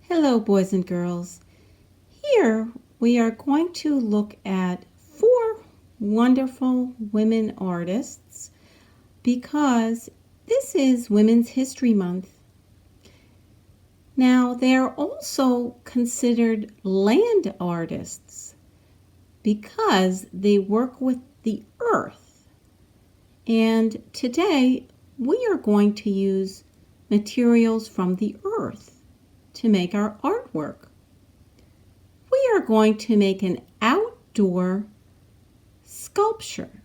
Hello, boys and girls. Here we are going to look at 4 wonderful women artists because this is Women's History Month. Now, they are also considered land artists because they work with the earth. And today we are going to use materials from the earth to make our artwork. We are going to make an outdoor sculpture.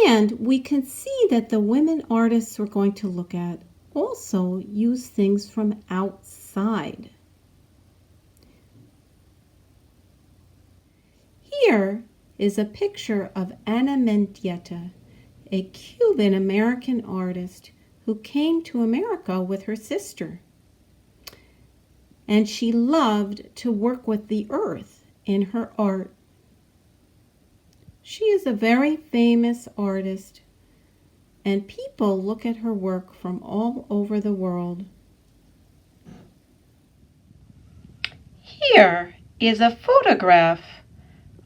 And we can see that the women artists we're going to look at also use things from outside. Here is a picture of Anna Mendietta, a Cuban-American artist who came to America with her sister. And she loved to work with the earth in her art. She is a very famous artist, and people look at her work from all over the world. Here is a photograph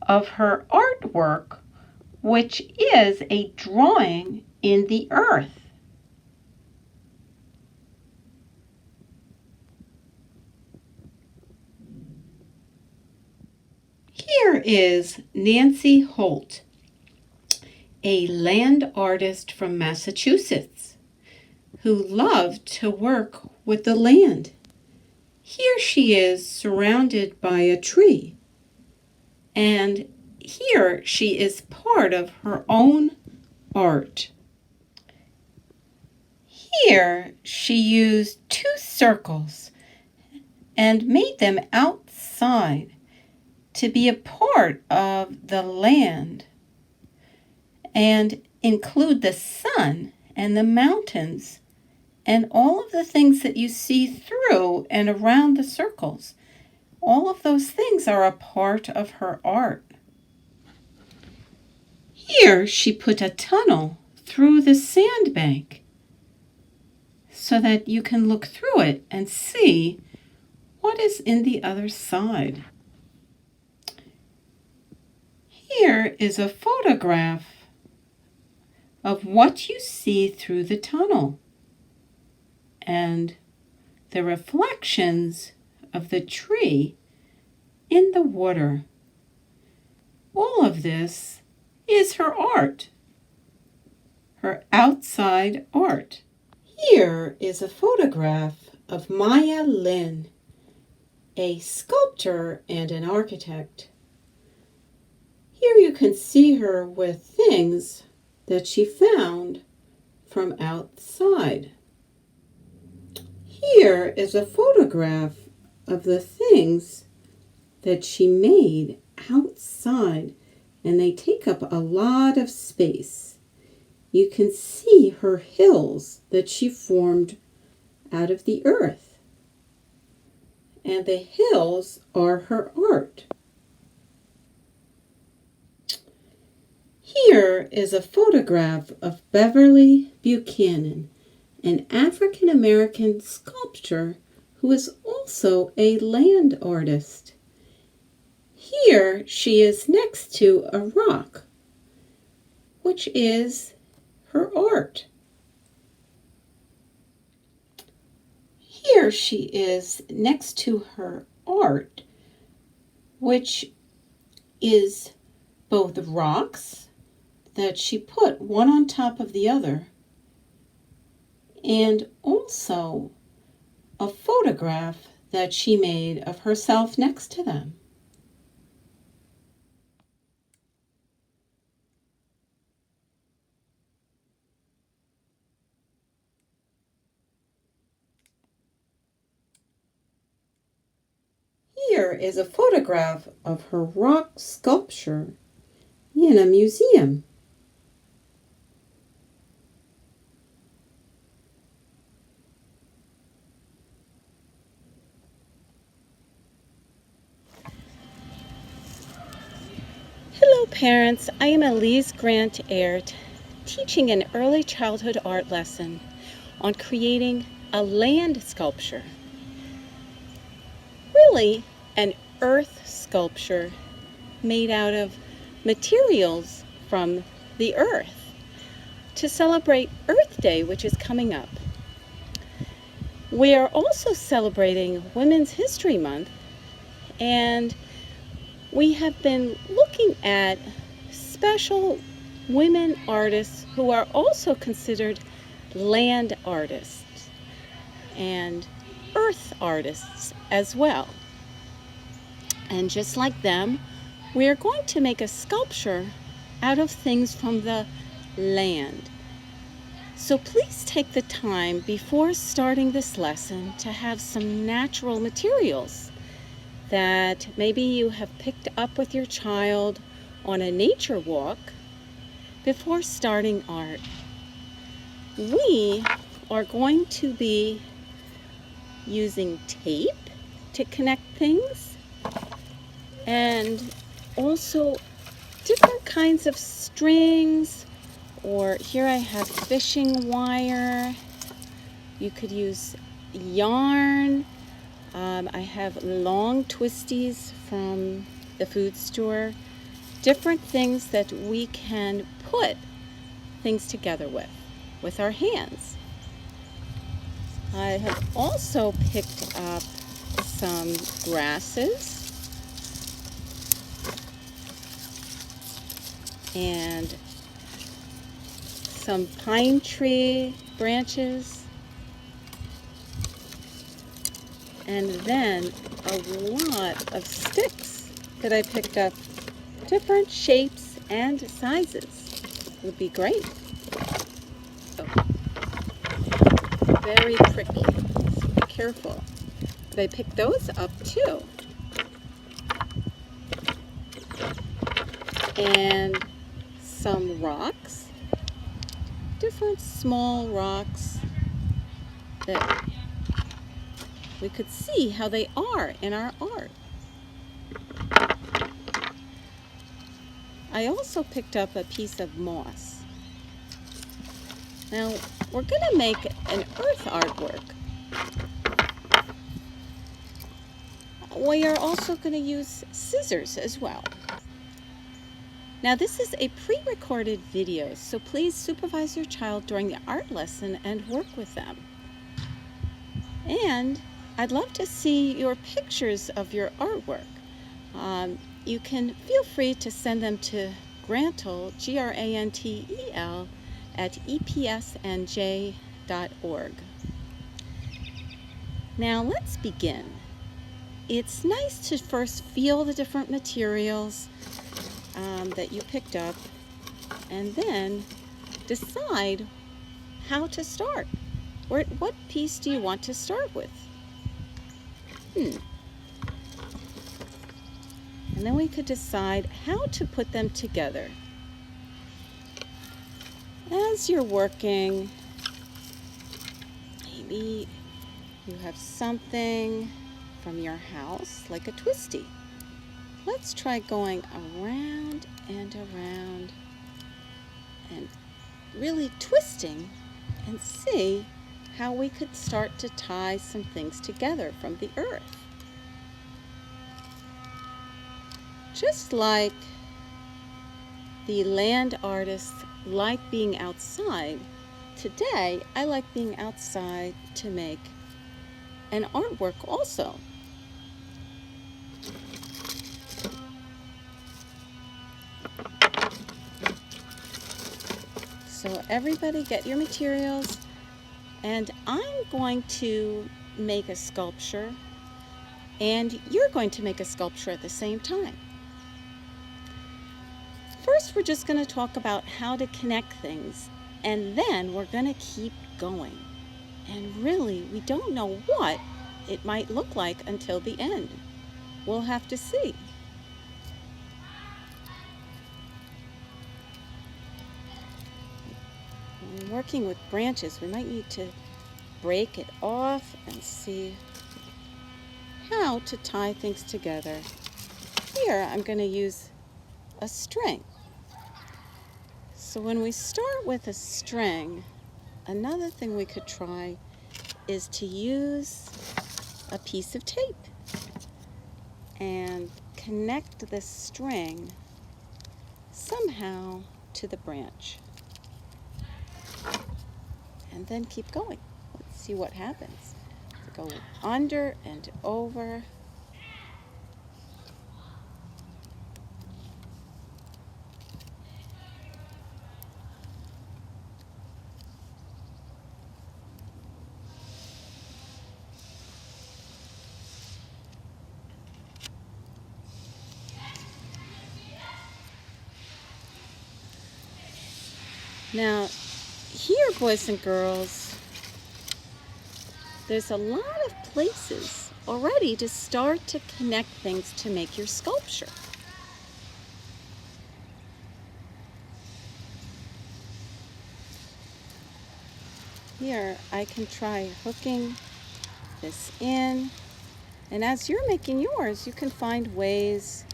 of her artwork, which is a drawing in the earth. Here is Nancy Holt, a land artist from Massachusetts who loved to work with the land. Here she is surrounded by a tree, and here she is part of her own art. Here she used 2 circles and made them outside to be a part of the land and include the sun and the mountains and all of the things that you see through and around the circles. All of those things are a part of her art. Here she put a tunnel through the sandbank so that you can look through it and see what is in the other side. Here is a photograph of what you see through the tunnel and the reflections of the tree in the water. All of this is her art, her outside art. Here is a photograph of Maya Lin, a sculptor and an architect. Here you can see her with things that she found from outside. Here is a photograph of the things that she made outside, and they take up a lot of space. You can see her hills that she formed out of the earth, and the hills are her art. Here is a photograph of Beverly Buchanan, an African-American sculptor who is also a land artist. Here she is next to a rock, which is her art. Here she is next to her art, which is both rocks that she put one on top of the other, and also a photograph that she made of herself next to them. Here is a photograph of her rock sculpture in a museum. Hello parents, I am Elise Erdt, teaching an early childhood art lesson on creating a land sculpture. Really, an earth sculpture made out of materials from the earth to celebrate Earth Day, which is coming up. We are also celebrating Women's History Month, and we have been looking at special women artists who are also considered land artists and earth artists as well. And just like them, we are going to make a sculpture out of things from the land. So please take the time before starting this lesson to have some natural materials that maybe you have picked up with your child on a nature walk before starting art. We are going to be using tape to connect things, and also different kinds of strings, or here I have fishing wire. You could use yarn. I have long twisties from the food store. Different things that we can put things together with our hands. I have also picked up some grasses and some pine tree branches, and then a lot of sticks that I picked up, different shapes and sizes. Would be great. Oh, very prickly, so be careful. But I picked those up too. And some rocks, different small rocks that we could see how they are in our art. I also picked up a piece of moss. Now we're going to make an earth artwork. We are also going to use scissors as well. Now this is a pre-recorded video, so please supervise your child during the art lesson and work with them. And I'd love to see your pictures of your artwork. You can feel free to send them to Grantel, Grantel, at epsnj.org. Now let's begin. It's nice to first feel the different materials that you picked up, and then decide how to start. What piece do you want to start with? And then we could decide how to put them together. As you're working, maybe you have something from your house, like a twisty. Let's try going around and around and really twisting and see how we could start to tie some things together from the earth. Just like the land artists like being outside, today I like being outside to make an artwork also. So everybody get your materials, and I'm going to make a sculpture, and you're going to make a sculpture at the same time. First, we're just going to talk about how to connect things, and then we're going to keep going. And really, we don't know what it might look like until the end. We'll have to see. When working with branches, we might need to break it off and see how to tie things together. Here, I'm going to use a string. So when we start with a string, another thing we could try is to use a piece of tape and connect the string somehow to the branch. And then keep going. Let's see what happens. Go under and over. Now, here, boys and girls, there's a lot of places already to start to connect things to make your sculpture. Here, I can try hooking this in, and as you're making yours, you can find ways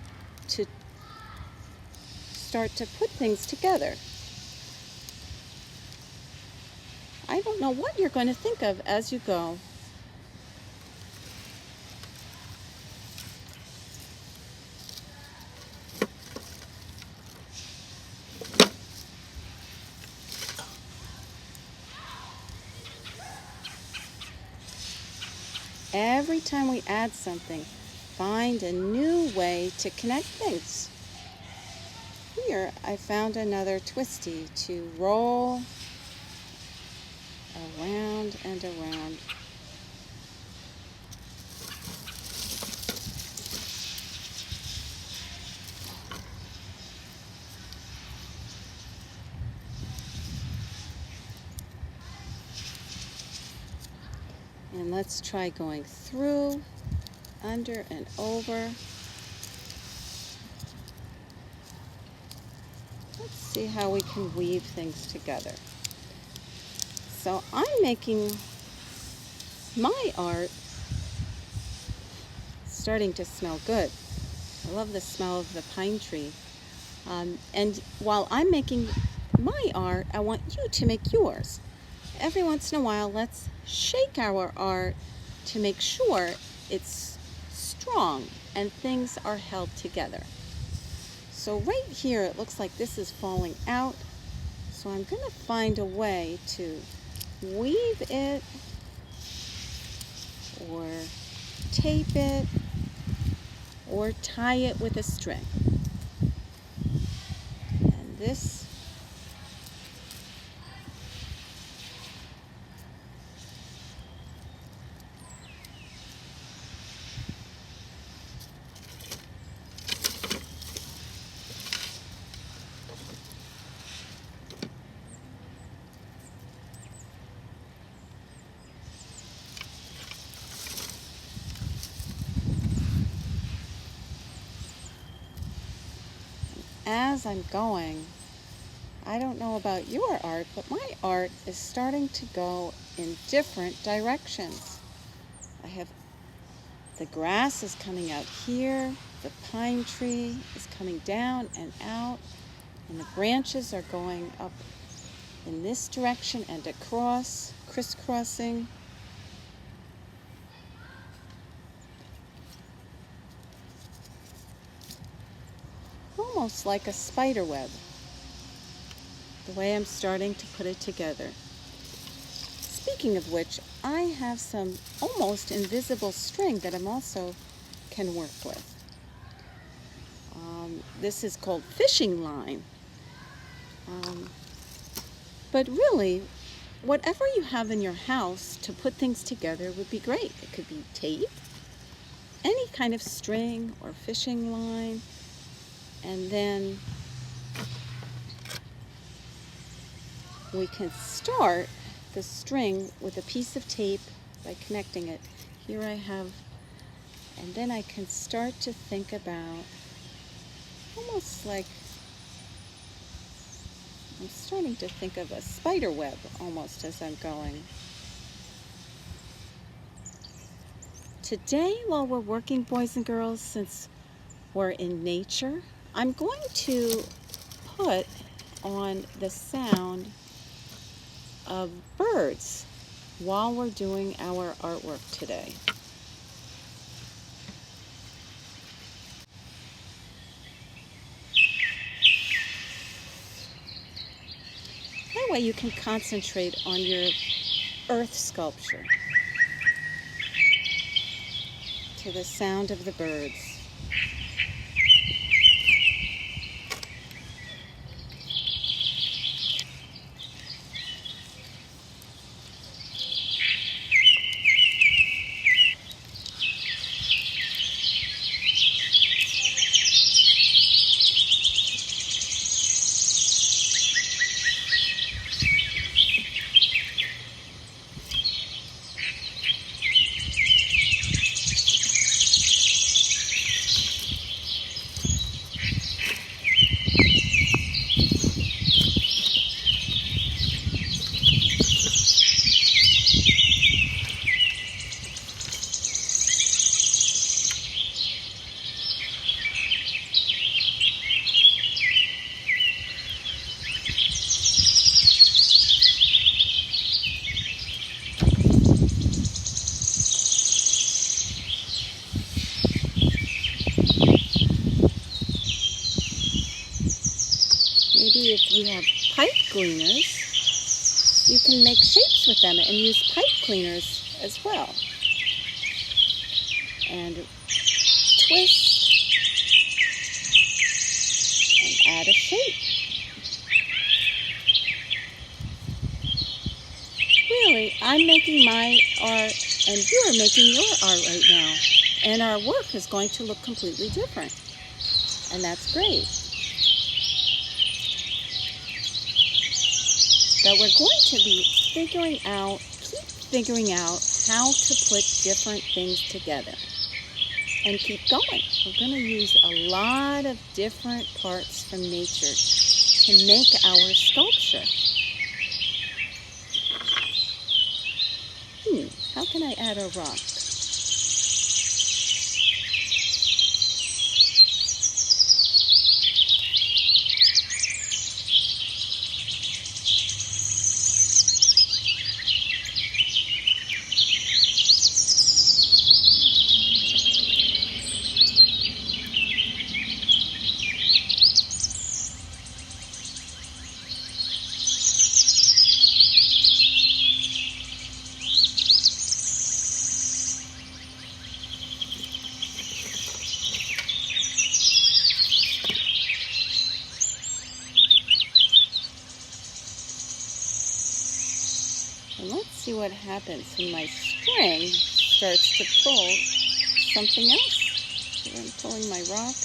to start to put things together. I don't know what you're going to think of as you go. Every time we add something, find a new way to connect things. Here, I found another twisty to roll around and around. And let's try going through, under and over. Let's see how we can weave things together. So I'm making my art starting to smell good. I love the smell of the pine tree. And while I'm making my art, I want you to make yours. Every once in a while, let's shake our art to make sure it's strong and things are held together. So right here, it looks like this is falling out. So I'm going to find a way to weave it or tape it or tie it with a string. And this as I'm going, I don't know about your art, but my art is starting to go in different directions. I have the grass is coming out here, the pine tree is coming down and out, and the branches are going up in this direction and across, crisscrossing. Almost like a spider web, the way I'm starting to put it together. Speaking of which, I have some almost invisible string that I'm also can work with. This is called fishing line. But really, whatever you have in your house to put things together would be great. It could be tape, any kind of string or fishing line, and then we can start the string with a piece of tape by connecting it. Here I have, and then I can start to think about almost like, I'm starting to think of a spider web almost as I'm going. Today, while we're working, boys and girls, since we're in nature, I'm going to put on the sound of birds. while we're doing our artwork today. That way you can concentrate on your earth sculpture to the sound of the birds. Maybe if you have pipe cleaners, you can make shapes with them and use pipe cleaners as well. And twist and add a shape. Really, I'm making my art and you're making your art right now. And our work is going to look completely different. And that's great. But we're going to be keep figuring out how to put different things together and keep going. We're going to use a lot of different parts from nature to make our sculpture. How can I add a rock? And let's see what happens when my string starts to pull something else. So I'm pulling my rock.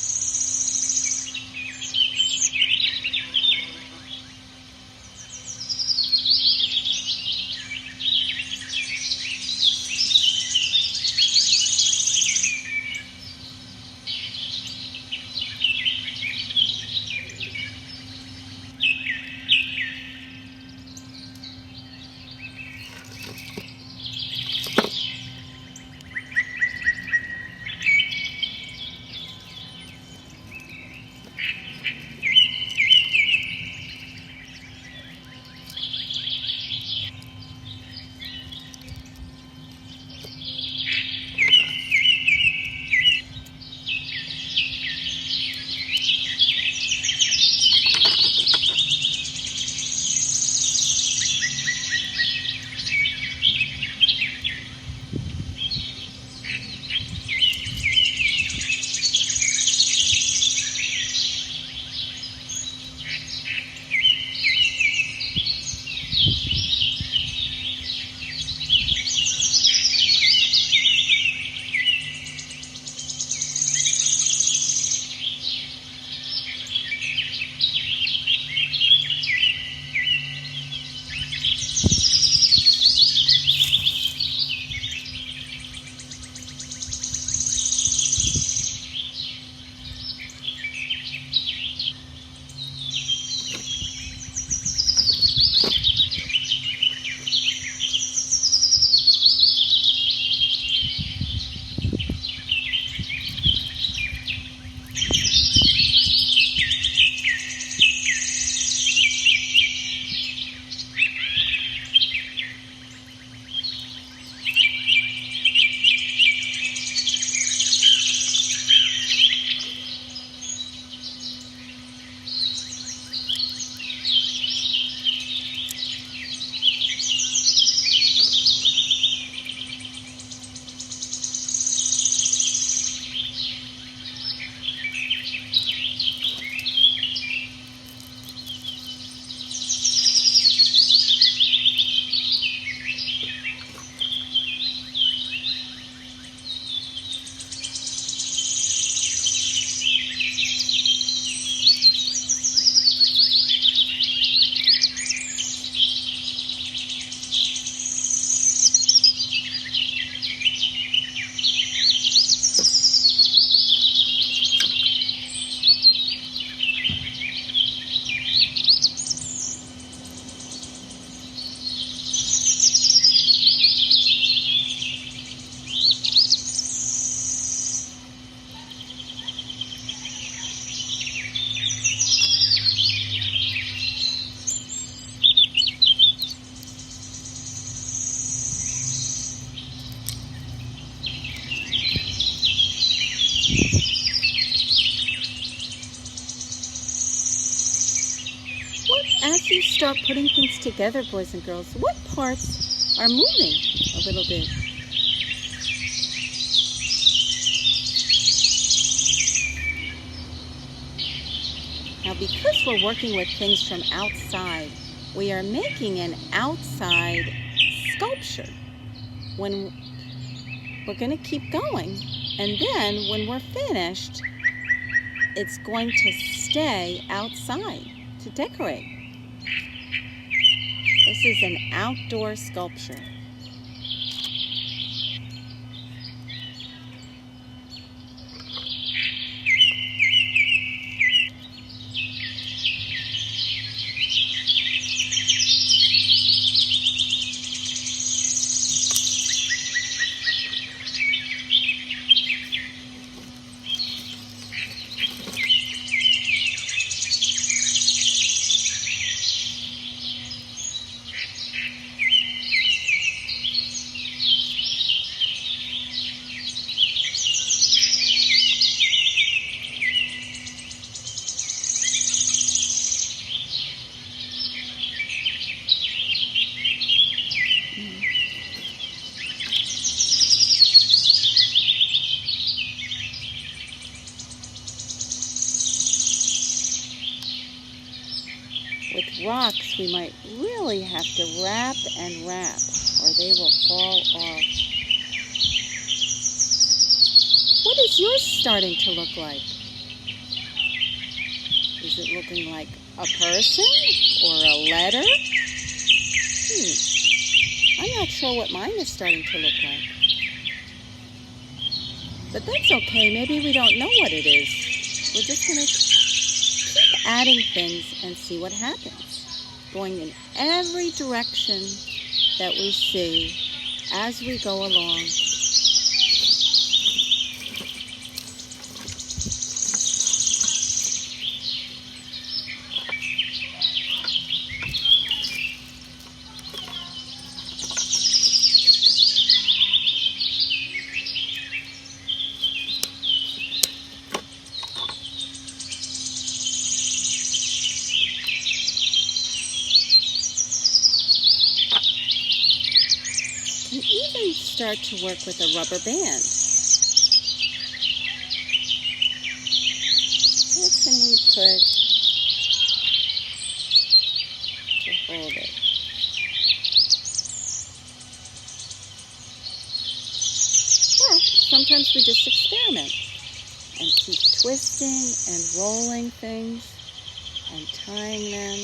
start putting things together, boys and girls. What parts are moving a little bit? Now, because we're working with things from outside, we are making an outside sculpture. When we're going to keep going, and then when we're finished, it's going to stay outside to decorate. This is an outdoor sculpture. With rocks, we might really have to wrap and wrap, or they will fall off. What is yours starting to look like? Is it looking like a person or a letter? I'm not sure what mine is starting to look like. But that's okay. Maybe we don't know what it is. We're just going to keep adding things and see what happens. Going in every direction that we see as we go along. You even start to work with a rubber band. What can we put to hold it? Well, sometimes we just experiment and keep twisting and rolling things and tying them.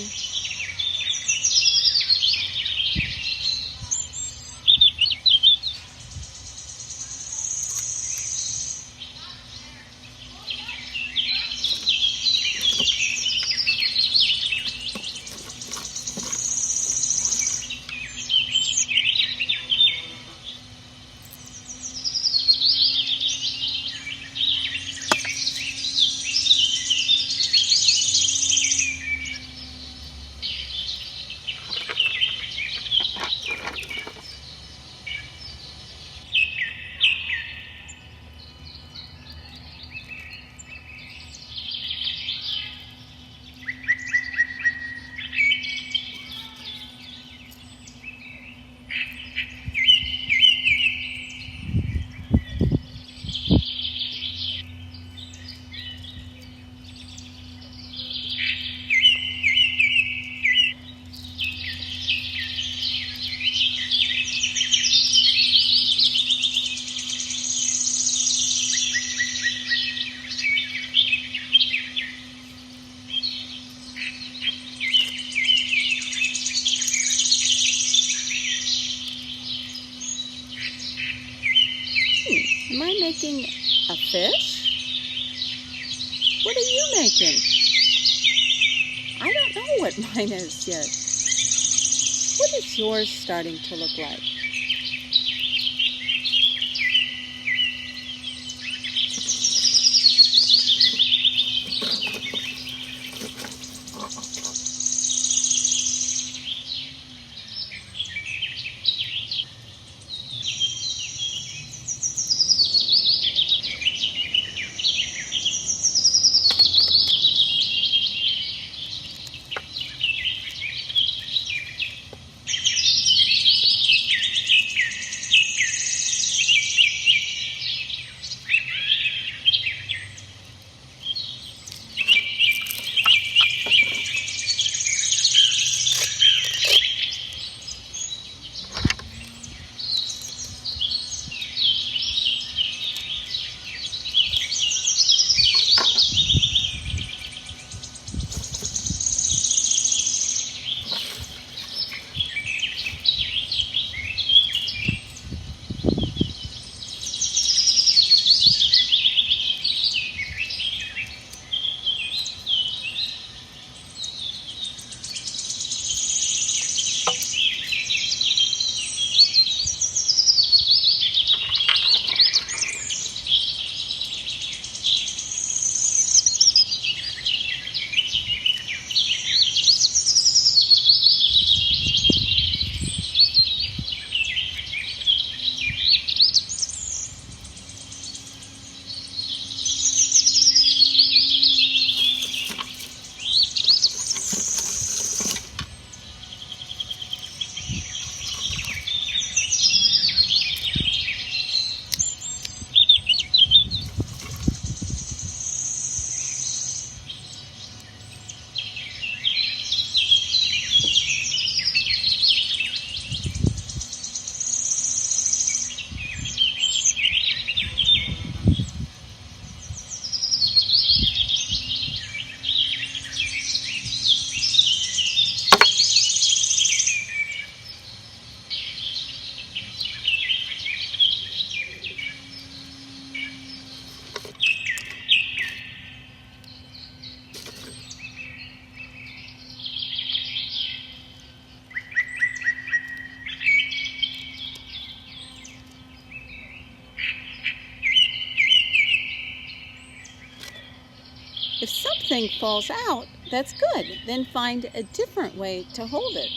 Am I making a fish? What are you making? I don't know what mine is yet. What is yours starting to look like? If something falls out, that's good. Then find a different way to hold it.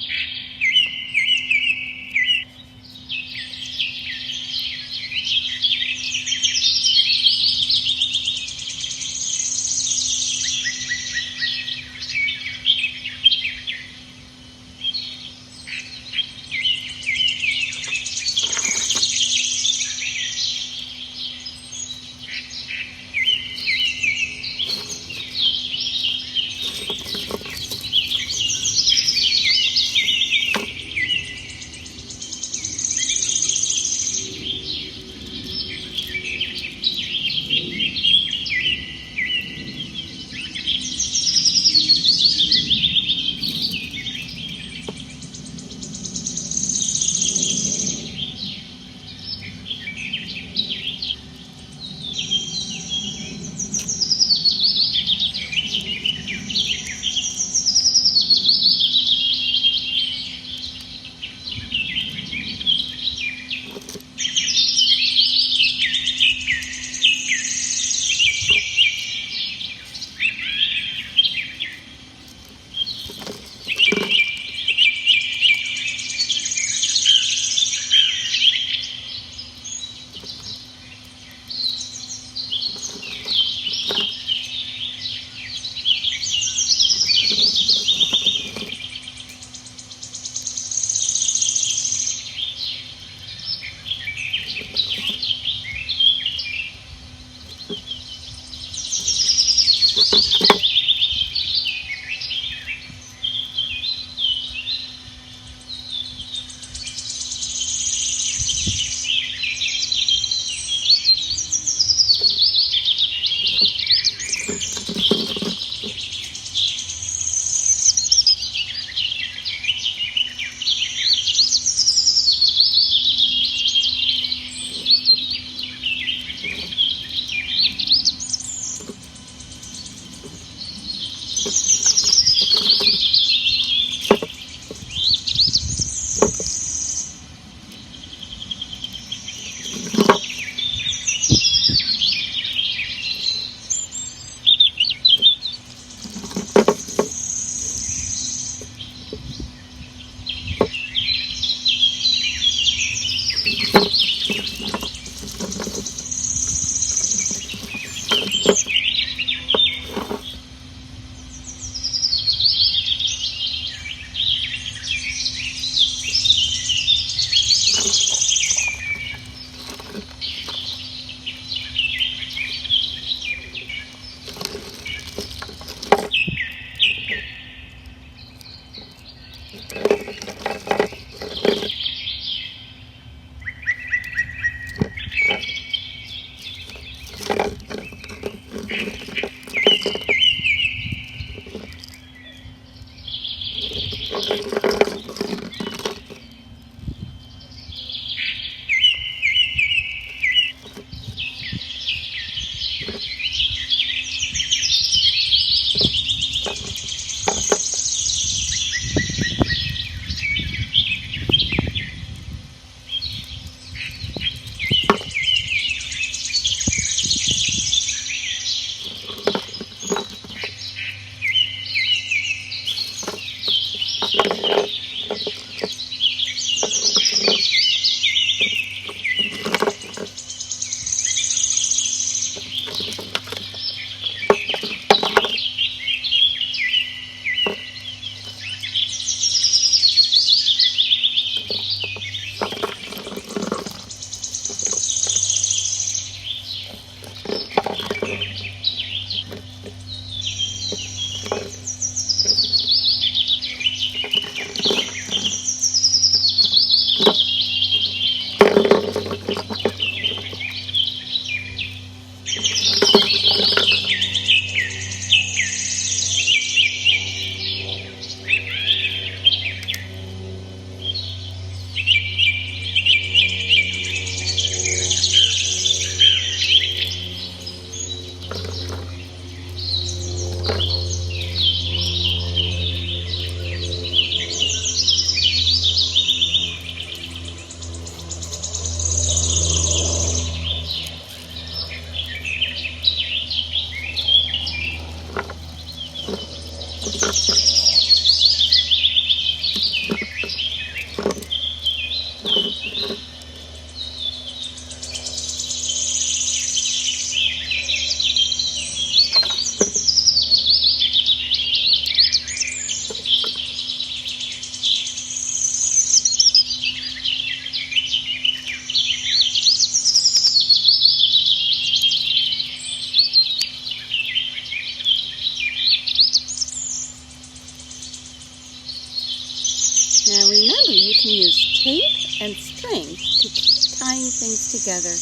tying things together.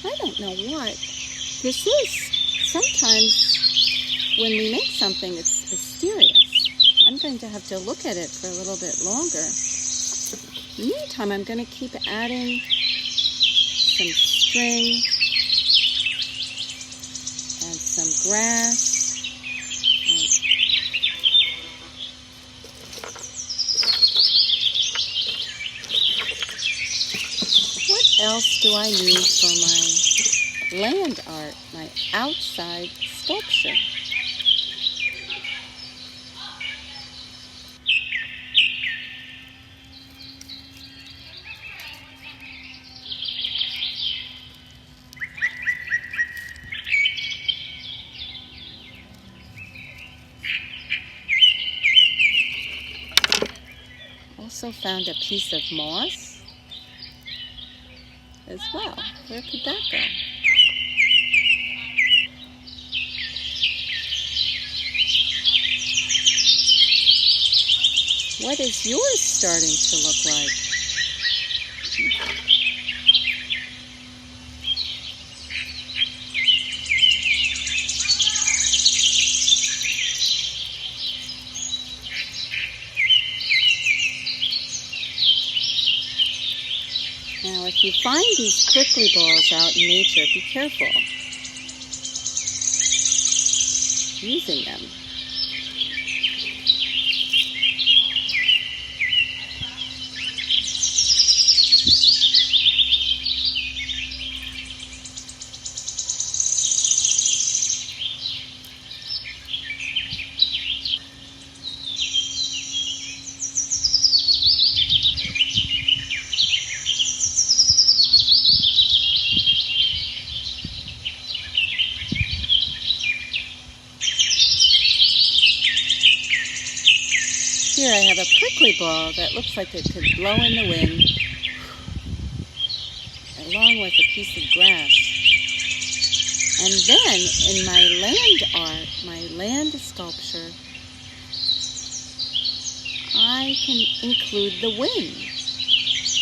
I don't know what this is. Sometimes when we make something, it's mysterious. I'm going to have to look at it for a little bit longer. In the meantime, I'm going to keep adding some string and some grass. What else do I need for my land art, my outside sculpture? Also found a piece of moss as well. Where could that go? What is yours starting to look like? Now, if you find these prickly balls out in nature, be careful using them. Here I have a prickly ball that looks like it could blow in the wind, along with a piece of grass. And then in my land art, my land sculpture, I can include the wind.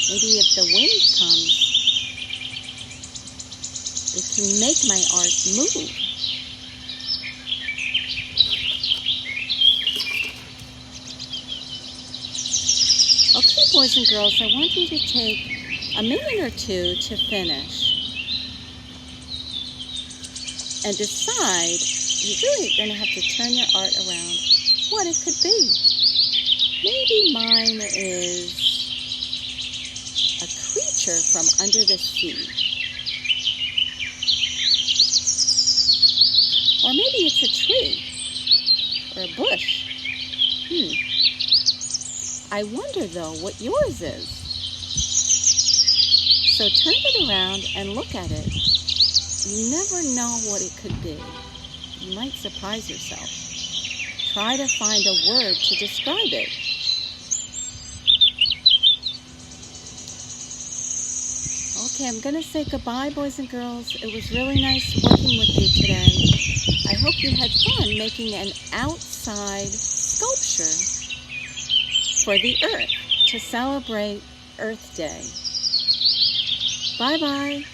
Maybe if the wind comes, it can make my art move. Okay, boys and girls, I want you to take a minute or two to finish and decide. You're really going to have to turn your art around what it could be. Maybe mine is a creature from under the sea. Or maybe it's a tree or a bush. I wonder, though, what yours is. So turn it around and look at it. You never know what it could be. You might surprise yourself. Try to find a word to describe it. Okay, I'm going to say goodbye, boys and girls. It was really nice working with you today. I hope you had fun making an outside sculpture for the Earth to celebrate Earth Day. Bye-bye.